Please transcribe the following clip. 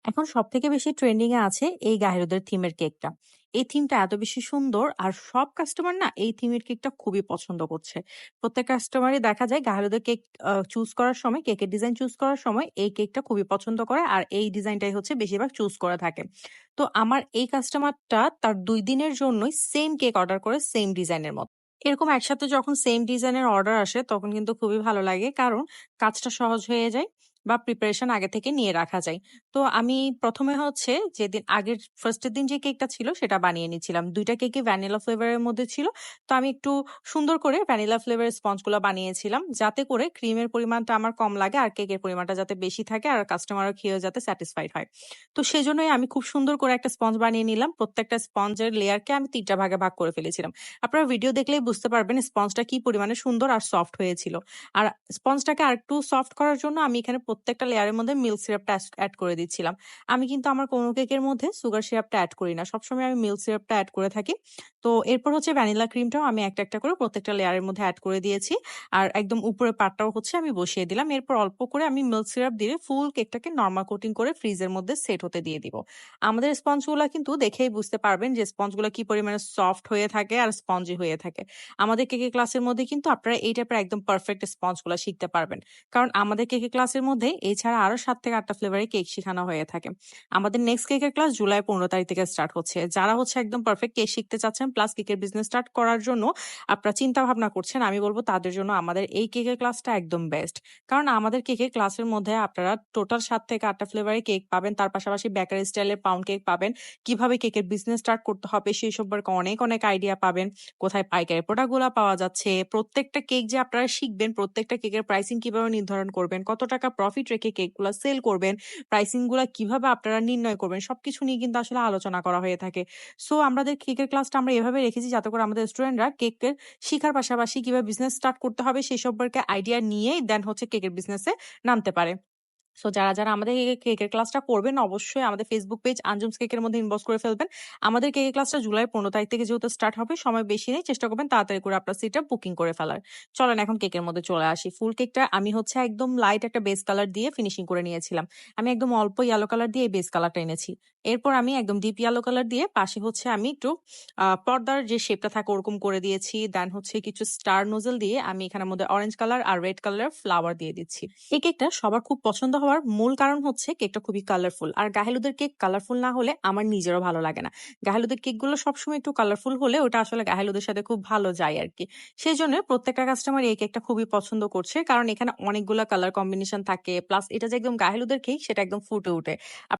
এখন সবথেকে বেশি ট্রেন্ডিং এ আছে এই গাহিরোদের থিমের কেকটা। এই থিমটা এত বেশি সুন্দর আর সব কাস্টমার না এই থিমের কেকটা খুবই পছন্দ করছে। প্রত্যেক কাস্টমারই দেখা যায় গাহিরোদের কেক চুজ করার সময়, কেকের ডিজাইন চুজ করার সময় এই কেকটা খুবই পছন্দ করে আর এই ডিজাইনটাই হচ্ছে বেশিরভাগ চুজ করে থাকে। তো আমার এই কাস্টমারটা তার ২ দিনের জন্যই সেম কেক অর্ডার করে সেম ডিজাইনের মতো। এরকম একসাথে যখন সেম ডিজাইনের অর্ডার আসে তখন কিন্তু খুবই ভালো লাগে। কারণ কাজটা সহজ হয়ে যায় বা প্রিপারেশন আগে থেকে নিয়ে রাখা যায়। তো আমি ১ম এ হচ্ছে যেদিন আগের ফার্স্ট এর দিন যে কেকটা ছিল সেটা বানিয়ে নিচ্ছিলাম। ২ টা কেকই ভ্যানিলা ফ্লেভার এর মধ্যে ছিল। তো আমি একটু সুন্দর করে ভ্যানিলা ফ্লেভার স্পঞ্জ গুলা বানিয়েছিলাম। যাতে করে ক্রিমের পরিমাণটা আমার কম লাগে আর কেকের পরিমাণটা যাতে বেশি থাকে আর কাস্টমারও খেয়েও যাতে স্যাটিসফাইড হয়। তো সেজন্যই আমি খুব সুন্দর করে একটা স্পঞ্জ বানিয়ে নিলাম। প্রত্যেকটা স্পঞ্জের লেয়ারকে আমি ৩ টা ভাগে ভাগ করে ফেলেছিলাম। আপনারা ভিডিও দেখলেই বুঝতে পারবেন স্পঞ্জটা কি পরিমাণে সুন্দর আর সফট হয়েছিল। আর স্পঞ্জটাকে আরেকটু সফট করার জন্য আমি এখানে প্রত্যেকটা লেয়ারের মধ্যে মিল্ক সিরাপটা এড করে দিচ্ছিলাম। আমি কিন্তু আমার কোনো কেকের মধ্যে সুগার সিরাপটা এড করি না। সবসময় আমি মিল্ক সিরাপটা এড করে থাকি। তো এরপর হচ্ছে ভ্যানিলা ক্রিমটাও আমি একটা করে প্রত্যেকটা লেয়ারের মধ্যে এড করে দিয়েছি। আর একদম উপরের পার্টটাও হচ্ছে আমি বসিয়ে দিলাম। এরপর অল্প করে আমি মিল্ক সিরাপ দিয়ে ফুল কেকটাকে নরমাল কোটিং করে ফ্রিজের মধ্যে সেট হতে দিয়ে দিব। আমাদের স্পঞ্জগুলা কিন্তু দেখেই বুঝতে পারবেন যে স্পঞ্জগুলা কি পরিমাণে সফট হয়ে থাকে আর স্পঞ্জি হয়ে থাকে। আমাদের কেকের ক্লাসের মধ্যে কিন্তু আপনারা এই টাইপের একদম পারফেক্ট স্পঞ্জগুলা শিখতে পারবেন। কারণ আমাদের কেকের ক্লাসের মধ্যে এছাড়া আরো ৭ থেকে ৮ টা ফ্লেভারের কেক শিখানো হয়ে থাকে। আমাদের নেক্সট কেকের ক্লাস জুলাই ১৫ তারিখ থেকে স্টার্ট হচ্ছে। যারা হচ্ছে একদম পারফেক্ট কেক শিখতে চাচ্ছেন প্লাস কেকের বিজনেস স্টার্ট করার জন্য আপনারা চিন্তা ভাবনা করছেন, আমি বলব তাদের জন্য আমাদের এই কেকের ক্লাসটা একদম বেস্ট। কারণ আমাদের কেকের ক্লাসের মধ্যে আপনারা টোটাল ৭ থেকে ৮ টা ফ্লেভারের কেক পাবেন। তার পাশাপাশি বেকারি স্টাইলের পাউন্ড কেক পাবেন। কিভাবে কেকের বিজনেস স্টার্ট করতে হবে সেই সম্পর্কে অনেক আইডিয়া পাবেন। কোথায় পাইকারি প্রোডাক্ট গুলা পাওয়া যাচ্ছে, প্রত্যেকটা কেক যে আপনারা শিখবেন, প্রত্যেকটা কেকের প্রাইসিং কিভাবে নির্ধারণ করবেন, কত টাকা প্রফিট রেখে কেকগুলা সেল করবেন, প্রাইসিং গুলা কিভাবে আপনারা নির্ণয় করবেন, সবকিছু নিয়ে কিন্তু আসলে আলোচনা করা হয়ে থাকে। সো আমাদের কেকের ক্লাসটা আমরা এভাবে রেখেছি যাতে করে আমাদের স্টুডেন্টরা কেকের শিখার পাশাপাশি কিভাবে বিজনেস স্টার্ট করতে হবে সেই সম্পর্কে আইডিয়া নিয়েই দেন হচ্ছে কেকের বিজনেসে নামতে পারে। সো যারা আমাদের এই কেকের ক্লাসটা করবেন অবশ্যই আমাদের ফেসবুক পেজ আঞ্জুমস কেকের মধ্যে ইনবক্স করে ফেলবেন। আমাদের কেকের ক্লাসটা জুলাই ১৫ তারিখ থেকে যেহেতু স্টার্ট হবে, সময় বেশি নেই। চেষ্টা করবেন তাড়াতাড়ি করে আপনার সিটটা বুকিং করে ফেলার। চলেন এখন কেকের মধ্যে চলে আসি। ফুল কেকটা আমি হচ্ছে একদম লাইট একটা বেস কালার দিয়ে ফিনিশিং করে নিয়েছিলাম। আমি একদম অল্প ইয়েলো কালার দিয়ে এই বেস কালারটা এনেছি। এরপর আমি একদম ডিপ ইয়েলো কালার দিয়ে পাশে হচ্ছে আমি একটু পর্দার যে শেপটা থাকে ওরকম করে দিয়েছি। দেন হচ্ছে কিছু স্টার নোজেল দিয়ে আমি এখানের মধ্যে অরেঞ্জ কালার আর রেড কালারের ফ্লাওয়ার দিয়ে দিচ্ছি। এই কেকটা সবার খুব পছন্দ হওয়ার মূল কারণ হচ্ছে কেকটা খুবই কালারফুল। আর গাহেলুদের কেক কালারফুল না হলে আমার নিজেরও ভালো লাগে না। গাহেলুদের কেকগুলো সবসময় একটু কালারফুল হলে ওটা আসলে গাহেলুদের সাথে খুব ভালো যায় আরকি। সেজন্য প্রত্যেকটা কাস্টমার এই কেকটা খুবই পছন্দ করছে। কারণ এখানে অনেকগুলা কালার কম্বিনেশন থাকে। প্লাস এটা যে একদম গাহেলুদের কেক সেটা একদম ফুটে ওঠে।